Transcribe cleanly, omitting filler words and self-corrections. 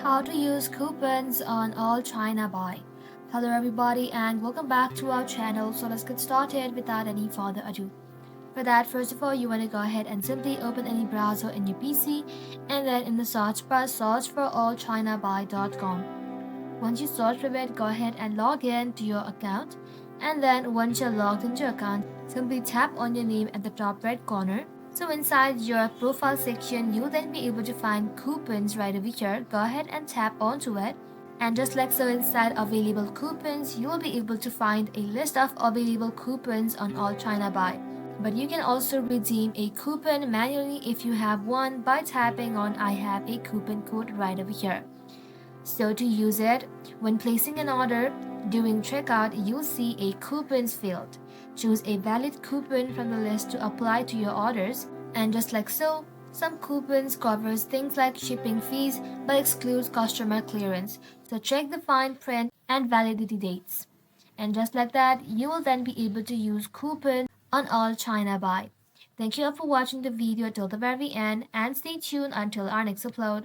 How to use coupons on Allchinabuy. Hello everybody and welcome back to our channel. So let's get started without any further ado. For that, first of all, you want to go ahead and simply open any browser in your PC and then in the search bar search for allchinabuy.com. Once you search for it, go ahead and log in to your account, and then once you're logged into your account, simply tap on your name at the top right corner. So inside your profile section, you'll then be able to find coupons right over here. Go ahead and tap onto it. And just like so, inside available coupons, you will be able to find a list of available coupons on Allchinabuy. But you can also redeem a coupon manually if you have one by tapping on I have a coupon code right over here. So to use it, when placing an order, during checkout, you'll see a coupons field. Choose a valid coupon from the list to apply to your orders, and just like so, some coupons covers things like shipping fees but excludes customer clearance. So check the fine print and validity dates. And just like that, you will then be able to use coupons on Allchinabuy. Thank you all for watching the video till the very end and stay tuned until our next upload.